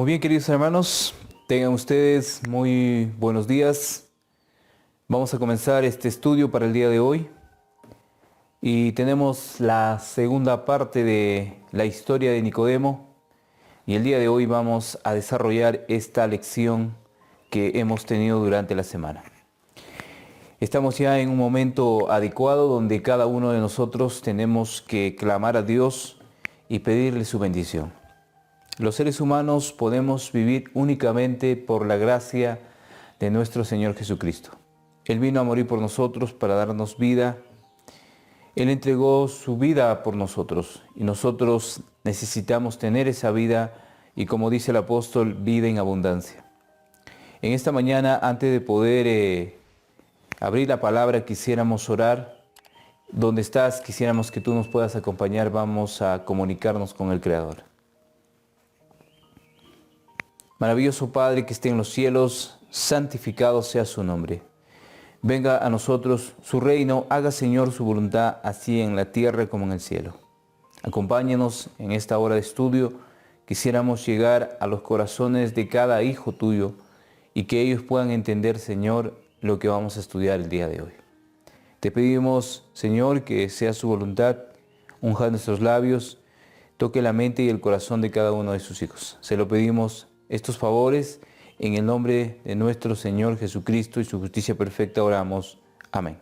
Muy bien, queridos hermanos, tengan ustedes muy buenos días. Vamos a comenzar este estudio para el día de hoy y tenemos la segunda parte de la historia de Nicodemo y el día de hoy vamos a desarrollar esta lección que hemos tenido durante la semana. Estamos ya en un momento adecuado donde cada uno de nosotros tenemos que clamar a Dios y pedirle su bendición. Los seres humanos podemos vivir únicamente por la gracia de nuestro Señor Jesucristo. Él vino a morir por nosotros para darnos vida. Él entregó su vida por nosotros y nosotros necesitamos tener esa vida y, como dice el apóstol, vida en abundancia. En esta mañana, antes de poder abrir la palabra, quisiéramos orar. Donde estás, quisiéramos que tú nos puedas acompañar. Vamos a comunicarnos con el Creador. Maravilloso Padre que esté en los cielos, santificado sea su nombre. Venga a nosotros su reino, haga Señor su voluntad, así en la tierra como en el cielo. Acompáñanos en esta hora de estudio. Quisiéramos llegar a los corazones de cada hijo tuyo y que ellos puedan entender, Señor, lo que vamos a estudiar el día de hoy. Te pedimos, Señor, que sea su voluntad, unja nuestros labios, toque la mente y el corazón de cada uno de sus hijos. Se lo pedimos estos favores en el nombre de nuestro Señor Jesucristo y su justicia perfecta oramos. Amén.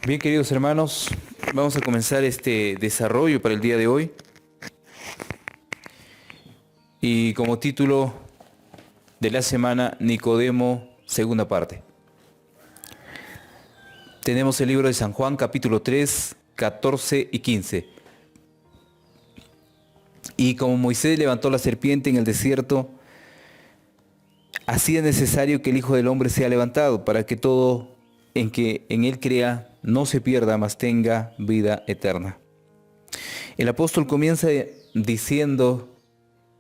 Bien, queridos hermanos, vamos a comenzar este desarrollo para el día de hoy. Y como título de la semana, Nicodemo, segunda parte. Tenemos el libro de San Juan, capítulo 3, 14 y 15. Y como Moisés levantó la serpiente en el desierto, así es necesario que el Hijo del Hombre sea levantado, para que todo en que en él crea no se pierda, mas tenga vida eterna. El apóstol comienza diciendo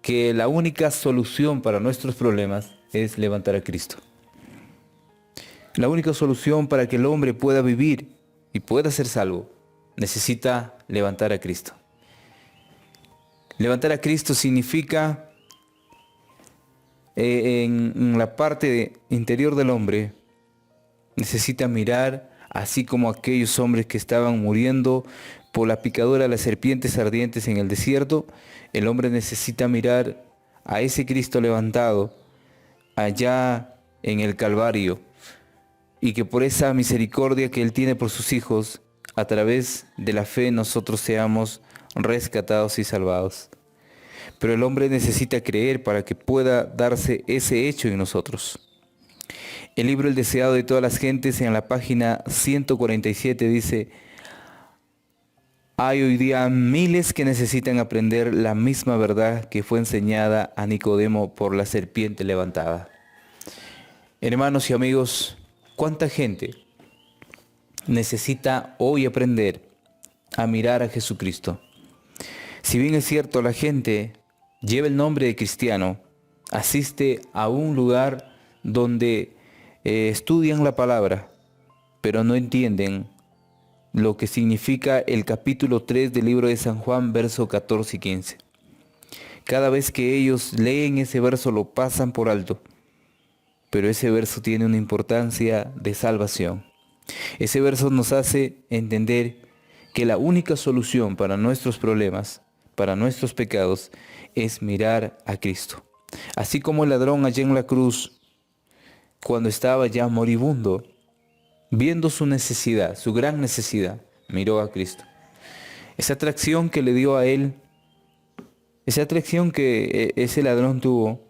que la única solución para nuestros problemas es levantar a Cristo. La única solución para que el hombre pueda vivir y pueda ser salvo necesita levantar a Cristo. Levantar a Cristo significa en la parte interior del hombre necesita mirar, así como aquellos hombres que estaban muriendo por la picadura de las serpientes ardientes en el desierto. El hombre necesita mirar a ese Cristo levantado allá en el Calvario, y que por esa misericordia que Él tiene por sus hijos, a través de la fe nosotros seamos rescatados y salvados. Pero el hombre necesita creer para que pueda darse ese hecho en nosotros. El libro El deseado de todas las gentes, en la página 147, dice: hay hoy día miles que necesitan aprender la misma verdad que fue enseñada a Nicodemo por la serpiente levantada. Hermanos y amigos, ¿cuánta gente necesita hoy aprender a mirar a Jesucristo? Si bien es cierto, la gente lleva el nombre de cristiano, asiste a un lugar donde estudian la palabra, pero no entienden lo que significa el capítulo 3 del libro de San Juan, versos 14 y 15. Cada vez que ellos leen ese verso lo pasan por alto, pero ese verso tiene una importancia de salvación. Ese verso nos hace entender que la única solución para nuestros problemas, para nuestros pecados, es mirar a Cristo. Así como el ladrón allá en la cruz, cuando estaba ya moribundo, viendo su necesidad, su gran necesidad, miró a Cristo. Esa atracción que le dio a él, esa atracción que ese ladrón tuvo,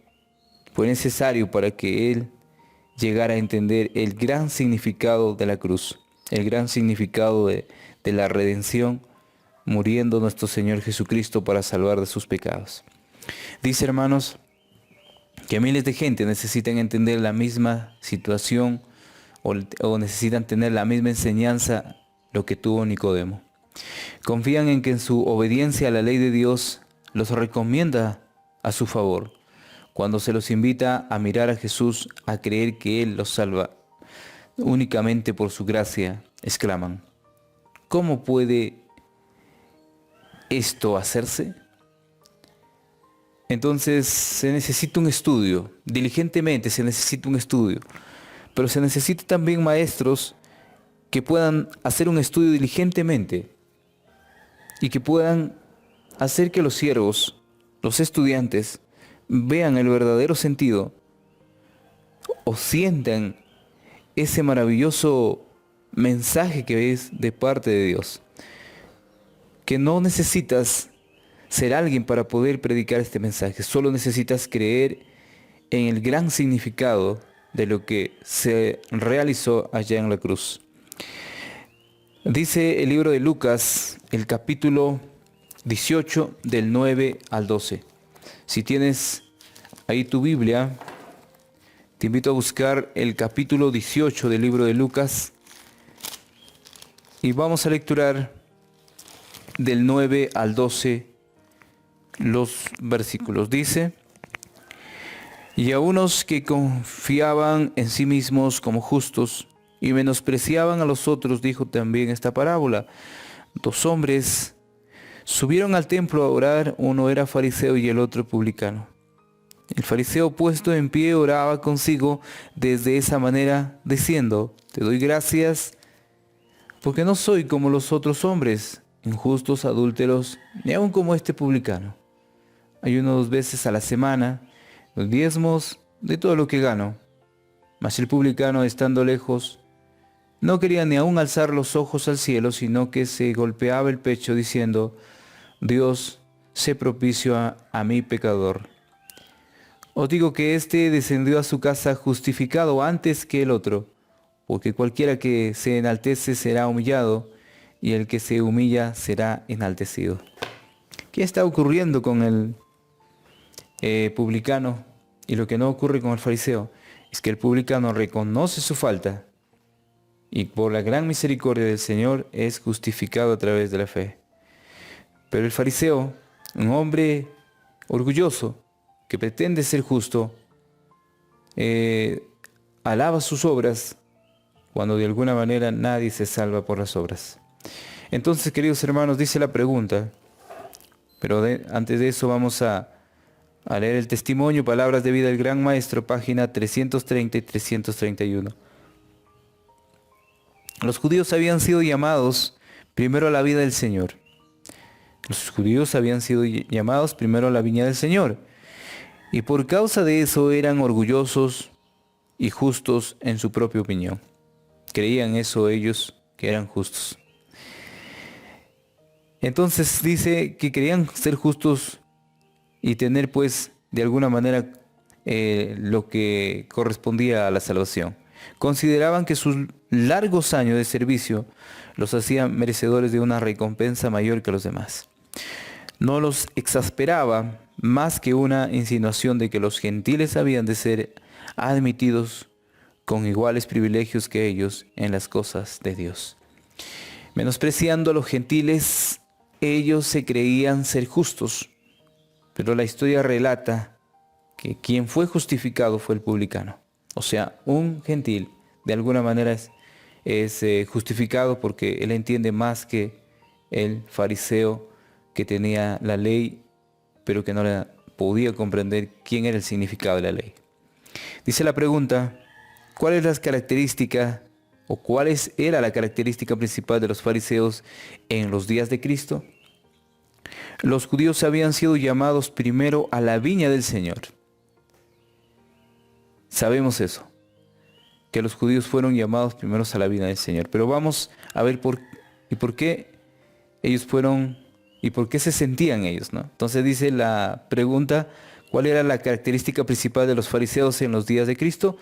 fue necesario para que él llegara a entender el gran significado de la cruz, el gran significado de la redención, muriendo nuestro Señor Jesucristo para salvar de sus pecados. Dice, hermanos, que miles de gente necesitan entender la misma situación o necesitan tener la misma enseñanza lo que tuvo Nicodemo. Confían en que en su obediencia a la ley de Dios los recomienda a su favor. Cuando se los invita a mirar a Jesús, a creer que Él los salva únicamente por su gracia, exclaman: ¿cómo puede esto hacerse? Entonces se necesita un estudio, diligentemente se necesita un estudio, pero se necesita también maestros que puedan hacer un estudio diligentemente y que puedan hacer que los siervos, los estudiantes, vean el verdadero sentido o sientan ese maravilloso mensaje que es de parte de Dios. Que no necesitas ser alguien para poder predicar este mensaje, solo necesitas creer en el gran significado de lo que se realizó allá en la cruz. Dice el libro de Lucas, el capítulo 18, del 9 al 12. Si tienes ahí tu Biblia, te invito a buscar el capítulo 18 del libro de Lucas y vamos a lecturar del 9 al 12 los versículos. Dice: y a unos que confiaban en sí mismos como justos y menospreciaban a los otros, dijo también esta parábola. 2 hombres subieron al templo a orar, uno era fariseo y el otro publicano. El fariseo, puesto en pie, oraba consigo desde esa manera, diciendo: te doy gracias, porque no soy como los otros hombres, injustos, adúlteros, ni aun como este publicano. Ayuno 2 veces a la semana, los diezmos de todo lo que gano. Mas el publicano, estando lejos, no quería ni aun alzar los ojos al cielo, sino que se golpeaba el pecho, diciendo: Dios, sé propicio a mí pecador. Os digo que éste descendió a su casa justificado antes que el otro, porque cualquiera que se enaltece será humillado, y el que se humilla será enaltecido. ¿Qué está ocurriendo con el publicano? Y lo que no ocurre con el fariseo es que el publicano reconoce su falta y por la gran misericordia del Señor es justificado a través de la fe. Pero el fariseo, un hombre orgulloso que pretende ser justo, alaba sus obras cuando de alguna manera nadie se salva por las obras. Entonces, queridos hermanos, dice la pregunta, pero antes de eso vamos a leer el testimonio, Palabras de Vida del Gran Maestro, página 330 y 331. Los judíos habían sido llamados primero a la vida del Señor. Los judíos habían sido llamados primero a la viña del Señor. Y por causa de eso eran orgullosos y justos en su propia opinión. Creían eso ellos, que eran justos. Entonces dice que querían ser justos y tener pues de alguna manera lo que correspondía a la salvación. Consideraban que sus largos años de servicio los hacían merecedores de una recompensa mayor que los demás. No los exasperaba más que una insinuación de que los gentiles habían de ser admitidos con iguales privilegios que ellos en las cosas de Dios. Menospreciando a los gentiles, ellos se creían ser justos, pero la historia relata que quien fue justificado fue el publicano. O sea, un gentil de alguna manera es justificado porque él entiende más que el fariseo que tenía la ley, pero que no podía comprender quién era el significado de la ley. Dice la pregunta: ¿cuál es la característica o era la característica principal de los fariseos en los días de Cristo? Los judíos habían sido llamados primero a la viña del Señor. Sabemos eso, que los judíos fueron llamados primero a la viña del Señor. Pero vamos a ver por qué ellos fueron y por qué se sentían ellos, ¿no? Entonces dice la pregunta: ¿cuál era la característica principal de los fariseos en los días de Cristo?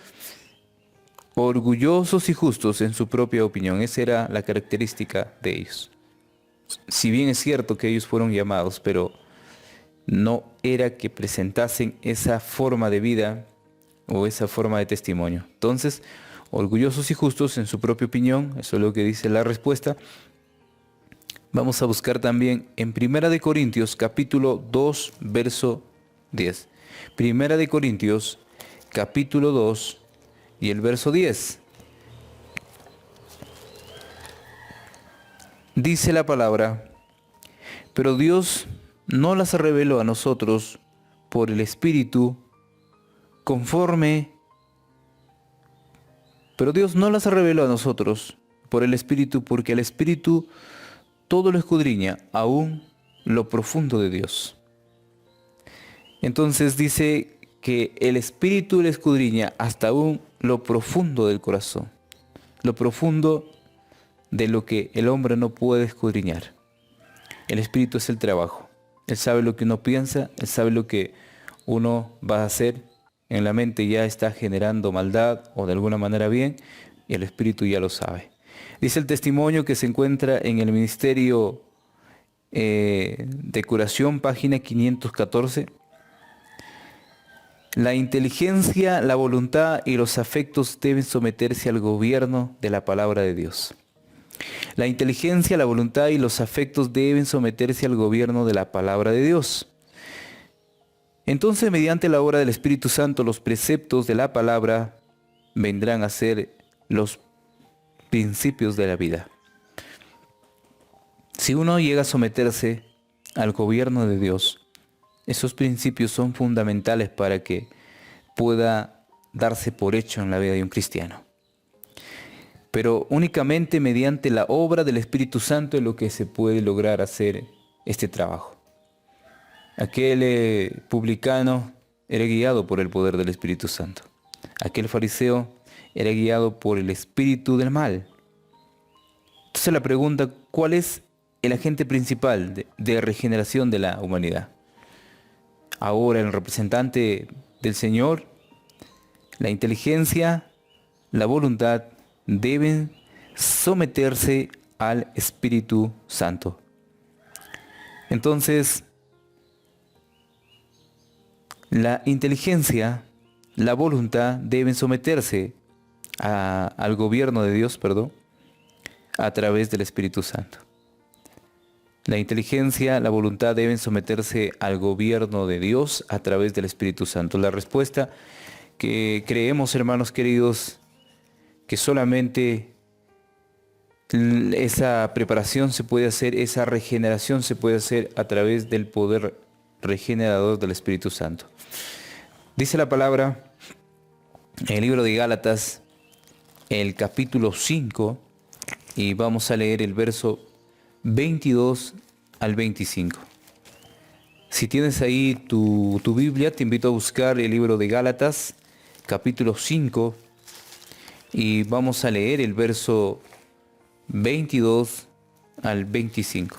Orgullosos y justos en su propia opinión. Esa era la característica de ellos. Si bien es cierto que ellos fueron llamados, pero no era que presentasen esa forma de vida o esa forma de testimonio. Entonces, orgullosos y justos en su propia opinión, eso es lo que dice la respuesta. Vamos a buscar también en 1 Corintios capítulo 2, verso 10. 1 Corintios capítulo 2 y el verso 10. Dice la palabra: Pero Dios no las reveló a nosotros por el Espíritu pero Dios no las reveló a nosotros por el Espíritu, porque el Espíritu todo lo escudriña, aún lo profundo de Dios. Entonces dice que el Espíritu le escudriña hasta aún lo profundo del corazón, lo profundo de lo que el hombre no puede escudriñar. El Espíritu es el trabajo. Él sabe lo que uno piensa, Él sabe lo que uno va a hacer. En la mente ya está generando maldad o de alguna manera bien, y el Espíritu ya lo sabe. Dice el testimonio que se encuentra en el Ministerio de Curación, página 514. La inteligencia, la voluntad y los afectos deben someterse al gobierno de la palabra de Dios. La inteligencia, la voluntad y los afectos deben someterse al gobierno de la palabra de Dios. Entonces, mediante la obra del Espíritu Santo, los preceptos de la palabra vendrán a ser los principios de la vida. Si uno llega a someterse al gobierno de Dios, esos principios son fundamentales para que pueda darse por hecho en la vida de un cristiano. Pero únicamente mediante la obra del Espíritu Santo es lo que se puede lograr hacer este trabajo. Aquel publicano era guiado por el poder del Espíritu Santo. Aquel fariseo era guiado por el espíritu del mal. Entonces la pregunta, ¿cuál es el agente principal de regeneración de la humanidad? Ahora el representante del Señor, la inteligencia, la voluntad deben someterse al Espíritu Santo. Entonces, la inteligencia, la voluntad deben someterse al gobierno de Dios, a través del Espíritu Santo. La inteligencia, la voluntad deben someterse al gobierno de Dios a través del Espíritu Santo. La respuesta que creemos, hermanos queridos, que solamente esa preparación se puede hacer, esa regeneración se puede hacer a través del poder regenerador del Espíritu Santo. Dice la palabra en el libro de Gálatas, el capítulo 5, y vamos a leer el verso 22 al 25. Si tienes ahí tu Biblia, te invito a buscar el libro de Gálatas, capítulo 5, y vamos a leer el verso 22 al 25.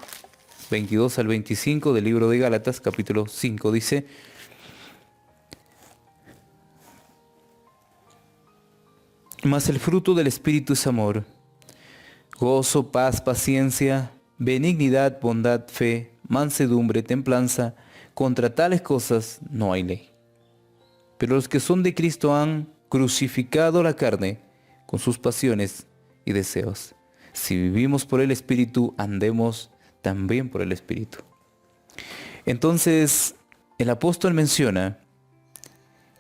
22 al 25 del libro de Gálatas, capítulo 5, dice: Mas el fruto del Espíritu es amor, gozo, paz, paciencia, benignidad, bondad, fe, mansedumbre, templanza. Contra tales cosas no hay ley. Pero los que son de Cristo han crucificado la carne con sus pasiones y deseos. Si vivimos por el Espíritu, andemos también por el Espíritu. Entonces, el apóstol menciona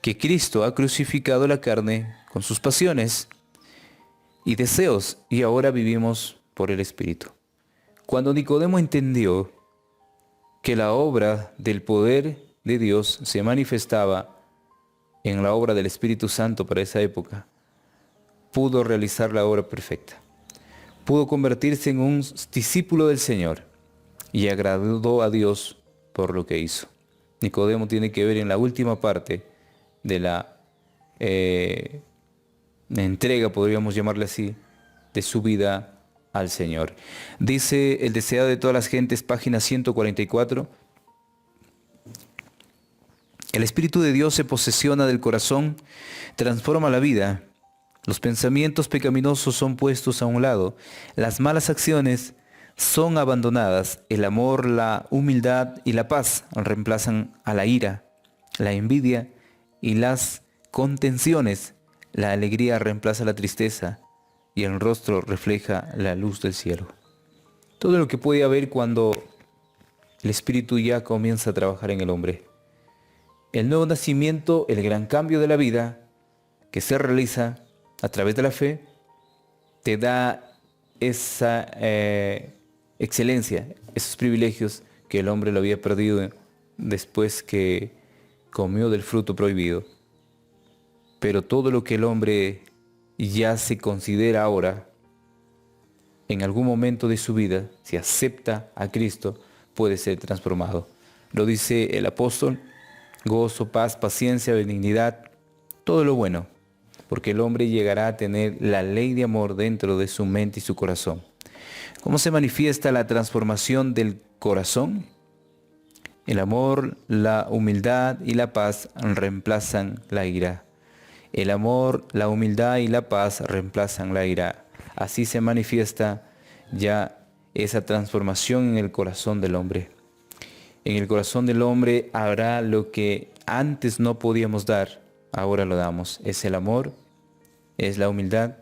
que Cristo ha crucificado la carne con sus pasiones y deseos, y ahora vivimos por el Espíritu. Cuando Nicodemo entendió que la obra del poder de Dios se manifestaba en la obra del Espíritu Santo para esa época, pudo realizar la obra perfecta. Pudo convertirse en un discípulo del Señor y agradó a Dios por lo que hizo. Nicodemo tiene que ver en la última parte de la entrega, podríamos llamarle así, de su vida al Señor. Dice el deseado de todas las gentes, página 144. El Espíritu de Dios se posesiona del corazón, transforma la vida. Los pensamientos pecaminosos son puestos a un lado. Las malas acciones son abandonadas. El amor, la humildad y la paz reemplazan a la ira, la envidia y las contenciones. La alegría reemplaza la tristeza y el rostro refleja la luz del cielo. Todo lo que puede haber cuando el Espíritu ya comienza a trabajar en el hombre. El nuevo nacimiento, el gran cambio de la vida que se realiza a través de la fe, te da esa excelencia, esos privilegios que el hombre lo había perdido después que comió del fruto prohibido. Pero todo lo que el hombre ya se considera ahora, en algún momento de su vida, si acepta a Cristo, puede ser transformado. Lo dice el apóstol: gozo, paz, paciencia, benignidad, todo lo bueno, porque el hombre llegará a tener la ley de amor dentro de su mente y su corazón. ¿Cómo se manifiesta la transformación del corazón? El amor, la humildad y la paz reemplazan la ira. El amor, la humildad y la paz reemplazan la ira. Así se manifiesta ya esa transformación en el corazón del hombre. En el corazón del hombre habrá lo que antes no podíamos dar, ahora lo damos. Es el amor, es la humildad,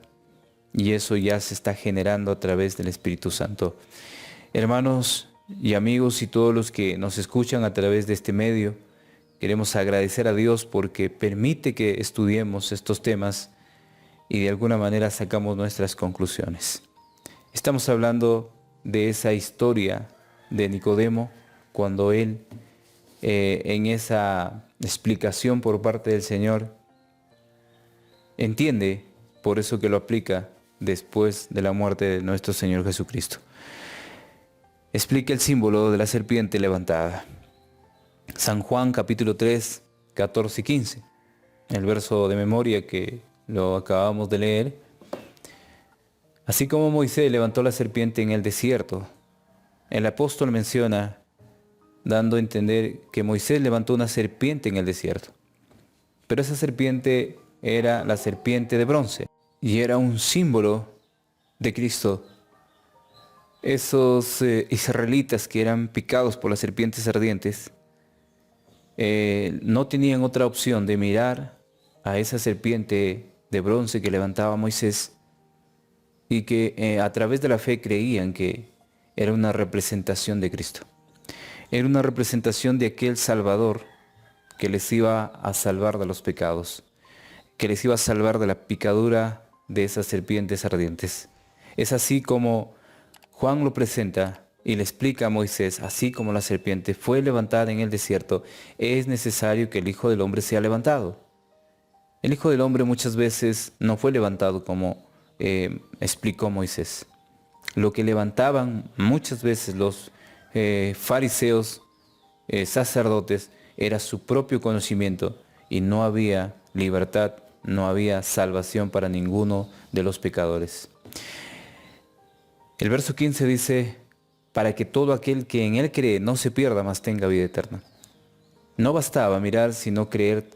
y eso ya se está generando a través del Espíritu Santo. Hermanos y amigos y todos los que nos escuchan a través de este medio, queremos agradecer a Dios porque permite que estudiemos estos temas y de alguna manera sacamos nuestras conclusiones. Estamos hablando de esa historia de Nicodemo, cuando él, en esa explicación por parte del Señor, entiende, por eso que lo aplica después de la muerte de nuestro Señor Jesucristo. Explica el símbolo de la serpiente levantada. San Juan capítulo 3, 14 y 15. El verso de memoria que lo acabamos de leer. Así como Moisés levantó la serpiente en el desierto, el apóstol menciona, dando a entender que Moisés levantó una serpiente en el desierto. Pero esa serpiente era la serpiente de bronce y era un símbolo de Cristo. Esos israelitas que eran picados por las serpientes ardientes no tenían otra opción de mirar a esa serpiente de bronce que levantaba Moisés, y que a través de la fe creían que era una representación de Cristo. Era una representación de aquel Salvador que les iba a salvar de los pecados, que les iba a salvar de la picadura de esas serpientes ardientes. Es así como Juan lo presenta y le explica a Moisés: así como la serpiente fue levantada en el desierto, es necesario que el Hijo del Hombre sea levantado. El Hijo del Hombre muchas veces no fue levantado como explicó Moisés. Lo que levantaban muchas veces los fariseos, sacerdotes, era su propio conocimiento, y no había libertad, no había salvación para ninguno de los pecadores. El verso 15 dice: para que todo aquel que en él cree no se pierda, mas tenga vida eterna. No bastaba mirar, sino creer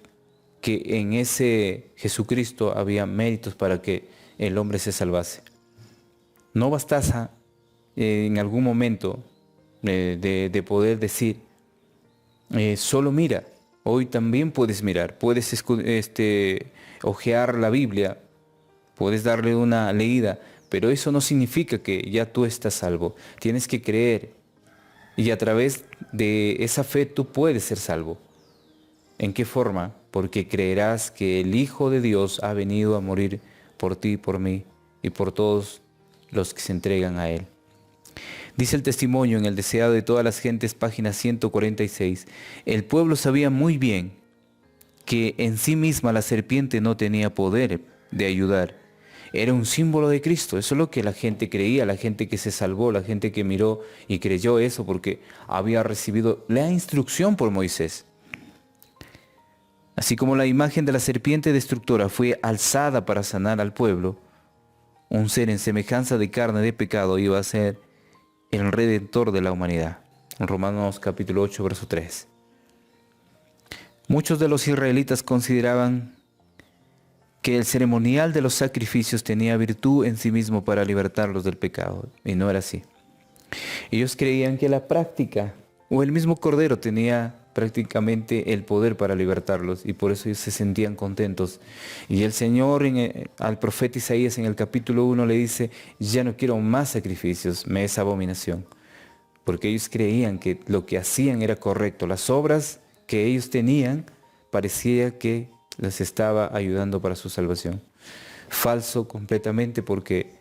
que en ese Jesucristo había méritos para que el hombre se salvase. No bastaba en algún momento de poder decir, solo mira. Hoy también puedes mirar, puedes hojear la Biblia, puedes darle una leída, pero eso no significa que ya tú estás salvo. Tienes que creer, y a través de esa fe tú puedes ser salvo. ¿En qué forma? Porque creerás que el Hijo de Dios ha venido a morir por ti, por mí y por todos los que se entregan a Él. Dice el testimonio en el Deseado de todas las gentes, página 146. El pueblo sabía muy bien que en sí misma la serpiente no tenía poder de ayudar. Era un símbolo de Cristo. Eso es lo que la gente creía, la gente que se salvó, la gente que miró y creyó eso porque había recibido la instrucción por Moisés. Así como la imagen de la serpiente destructora fue alzada para sanar al pueblo, un ser en semejanza de carne de pecado iba a ser el redentor de la humanidad. En Romanos capítulo 8, verso 3. Muchos de los israelitas consideraban que el ceremonial de los sacrificios tenía virtud en sí mismo para libertarlos del pecado, y no era así. Ellos creían que la práctica o el mismo Cordero tenía prácticamente el poder para libertarlos, y por eso ellos se sentían contentos. Y el Señor al profeta Isaías en el capítulo 1 le dice: ya no quiero más sacrificios, me es abominación. Porque ellos creían que lo que hacían era correcto. Las obras que ellos tenían parecía que les estaba ayudando para su salvación. Falso completamente, porque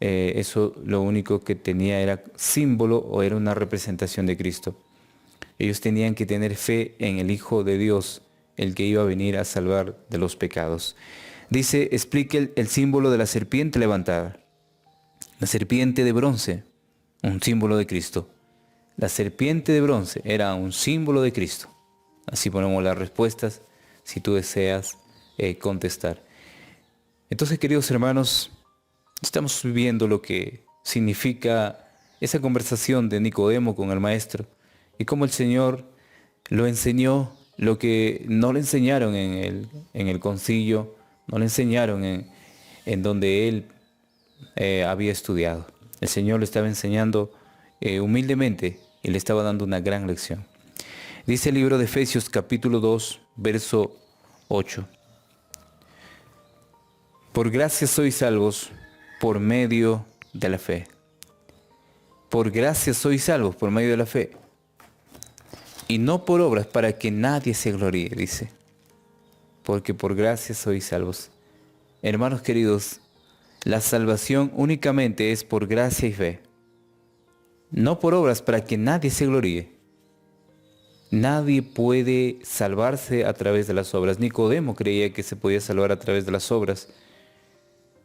eso lo único que tenía era símbolo o era una representación de Cristo. Ellos tenían que tener fe en el Hijo de Dios, el que iba a venir a salvar de los pecados. Dice, explique el símbolo de la serpiente levantada. La serpiente de bronce, un símbolo de Cristo. La serpiente de bronce era un símbolo de Cristo. Así ponemos las respuestas si tú deseas contestar. Entonces, queridos hermanos, estamos viviendo lo que significa esa conversación de Nicodemo con el Maestro y cómo el Señor lo enseñó lo que no le enseñaron en el concilio, no le enseñaron en donde él había estudiado. El Señor le estaba enseñando humildemente y le estaba dando una gran lección. Dice el libro de Efesios capítulo 2, verso 8. Por gracia sois salvos por medio de la fe. Por gracia sois salvos por medio de la fe. Y no por obras para que nadie se gloríe, dice. Porque por gracia sois salvos. Hermanos queridos, la salvación únicamente es por gracia y fe. No por obras para que nadie se gloríe. Nadie puede salvarse a través de las obras. Nicodemo creía que se podía salvar a través de las obras.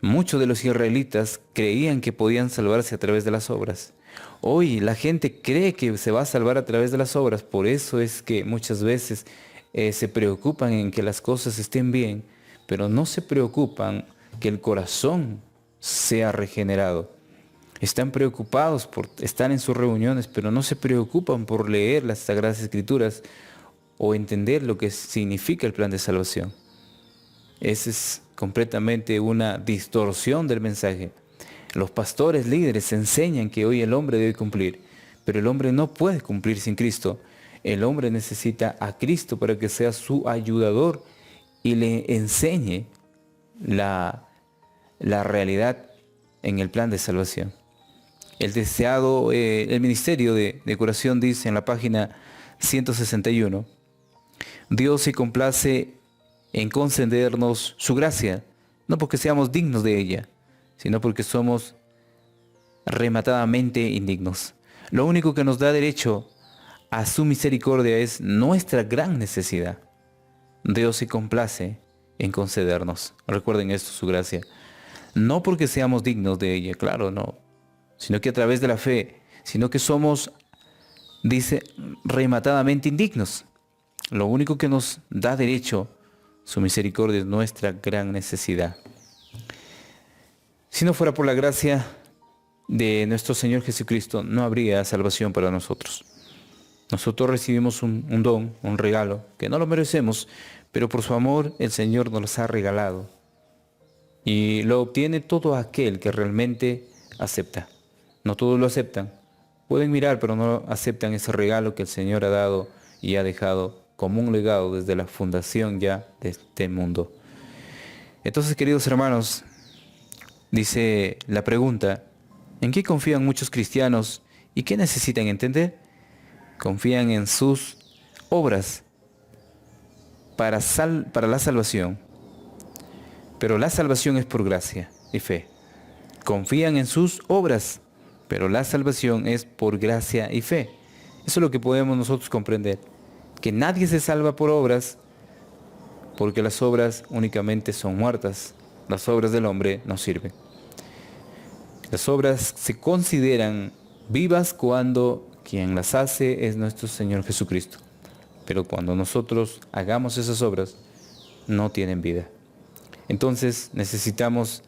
Muchos de los israelitas creían que podían salvarse a través de las obras. Hoy la gente cree que se va a salvar a través de las obras. Por eso es que muchas veces se preocupan en que las cosas estén bien, pero no se preocupan que el corazón sea regenerado. Están preocupados por estar en sus reuniones, pero no se preocupan por leer las Sagradas Escrituras o entender lo que significa el plan de salvación. Esa es completamente una distorsión del mensaje. Los pastores líderes enseñan que hoy el hombre debe cumplir, pero el hombre no puede cumplir sin Cristo. El hombre necesita a Cristo para que sea su ayudador y le enseñe la realidad en el plan de salvación. El ministerio de curación dice en la página 161, Dios se complace en concedernos su gracia, no porque seamos dignos de ella, sino porque somos rematadamente indignos. Lo único que nos da derecho a su misericordia es nuestra gran necesidad. Dios se complace en concedernos, recuerden esto, su gracia, no porque seamos dignos de ella, claro, no, sino que a través de la fe, sino que somos, dice, rematadamente indignos. Lo único que nos da derecho su misericordia es nuestra gran necesidad. Si no fuera por la gracia de nuestro Señor Jesucristo, no habría salvación para nosotros. Nosotros recibimos un don, un regalo, que no lo merecemos, pero por su amor el Señor nos los ha regalado. Y lo obtiene todo aquel que realmente acepta. No todos lo aceptan. Pueden mirar, pero no aceptan ese regalo que el Señor ha dado y ha dejado como un legado desde la fundación ya de este mundo. Entonces, queridos hermanos, dice la pregunta, ¿en qué confían muchos cristianos y qué necesitan entender? Confían en sus obras para la salvación, pero la salvación es por gracia y fe. Confían en sus obras, pero la salvación es por gracia y fe. Eso es lo que podemos nosotros comprender. Que nadie se salva por obras, porque las obras únicamente son muertas. Las obras del hombre no sirven. Las obras se consideran vivas cuando quien las hace es nuestro Señor Jesucristo. Pero cuando nosotros hagamos esas obras, no tienen vida. Entonces necesitamos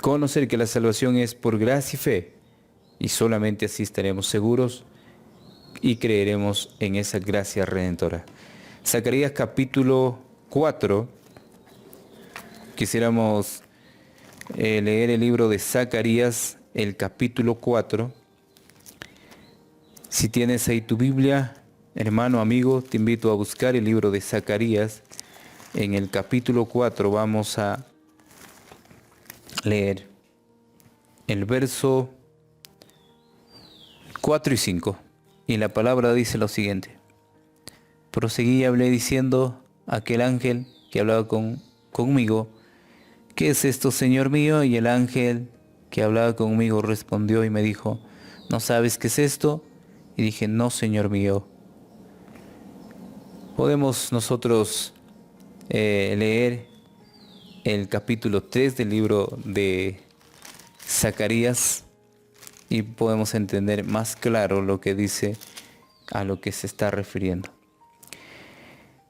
conocer que la salvación es por gracia y fe. Y solamente así estaremos seguros y creeremos en esa gracia redentora. Zacarías capítulo 4. Quisiéramos leer el libro de Zacarías, el capítulo 4. Si tienes ahí tu Biblia, hermano, amigo, te invito a buscar el libro de Zacarías. En el capítulo 4 vamos a leer el verso 4 y 5. Y la palabra dice lo siguiente. Proseguí y hablé diciendo a aquel ángel que hablaba conmigo, ¿qué es esto, Señor mío? Y el ángel que hablaba conmigo respondió y me dijo, ¿no sabes qué es esto? Y dije, no, Señor mío. Podemos nosotros leer el capítulo 3 del libro de Zacarías y podemos entender más claro lo que dice, a lo que se está refiriendo.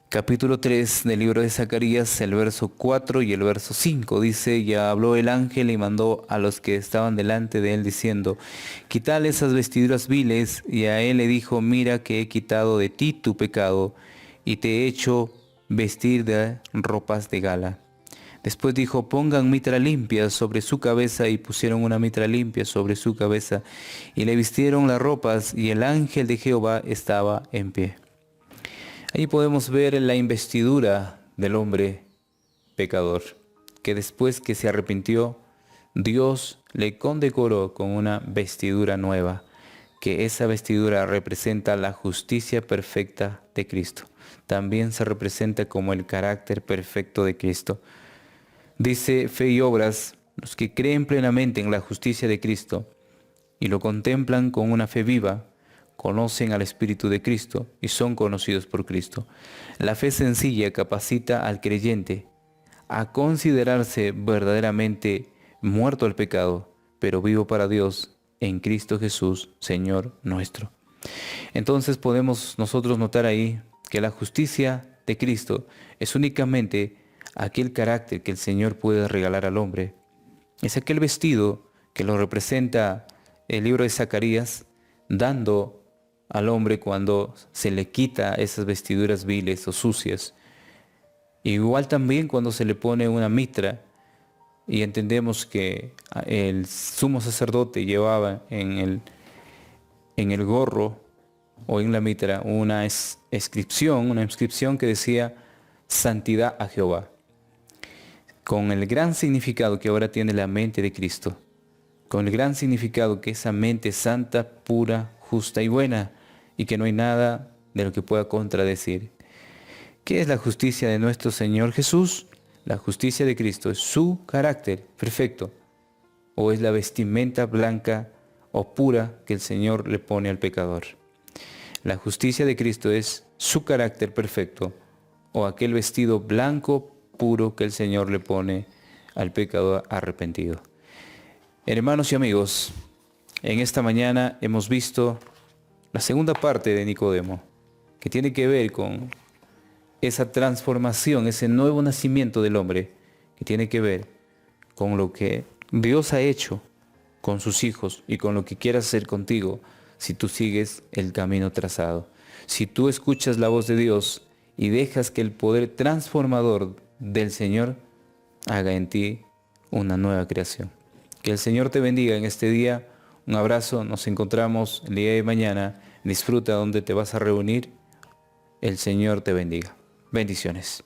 Capítulo 3 del libro de Zacarías, el verso 4 y el verso 5 dice, y habló el ángel y mandó a los que estaban delante de él diciendo, quitale esas vestiduras viles, y a él le dijo, mira que he quitado de ti tu pecado y te he hecho vestir de ropas de gala. Después dijo, pongan mitra limpia sobre su cabeza, y pusieron una mitra limpia sobre su cabeza y le vistieron las ropas, y el ángel de Jehová estaba en pie. Ahí podemos ver la investidura del hombre pecador, que después que se arrepintió, Dios le condecoró con una vestidura nueva, que esa vestidura representa la justicia perfecta de Cristo. También se representa como el carácter perfecto de Cristo. Dice Fe y Obras, los que creen plenamente en la justicia de Cristo y lo contemplan con una fe viva, conocen al Espíritu de Cristo y son conocidos por Cristo. La fe sencilla capacita al creyente a considerarse verdaderamente muerto al pecado, pero vivo para Dios en Cristo Jesús, Señor nuestro. Entonces podemos nosotros notar ahí que la justicia de Cristo es únicamente aquel carácter que el Señor puede regalar al hombre. Es aquel vestido que lo representa el libro de Zacarías, dando al hombre cuando se le quita esas vestiduras viles o sucias. Igual también cuando se le pone una mitra, y entendemos que el sumo sacerdote llevaba en el gorro o en la mitra una inscripción que decía santidad a Jehová, con el gran significado que ahora tiene la mente de Cristo, con el gran significado que esa mente santa, pura, justa y buena, y que no hay nada de lo que pueda contradecir. ¿Qué es la justicia de nuestro Señor Jesús? La justicia de Cristo es su carácter perfecto, o es la vestimenta blanca o pura que el Señor le pone al pecador. La justicia de Cristo es su carácter perfecto, o aquel vestido blanco puro que el Señor le pone al pecador arrepentido. Hermanos y amigos, en esta mañana hemos visto la segunda parte de Nicodemo, que tiene que ver con esa transformación, ese nuevo nacimiento del hombre, que tiene que ver con lo que Dios ha hecho con sus hijos y con lo que quiere hacer contigo si tú sigues el camino trazado. Si tú escuchas la voz de Dios y dejas que el poder transformador del Señor haga en ti una nueva creación. Que el Señor te bendiga en este día. Un abrazo, nos encontramos el día de mañana. Disfruta donde te vas a reunir. El Señor te bendiga. Bendiciones.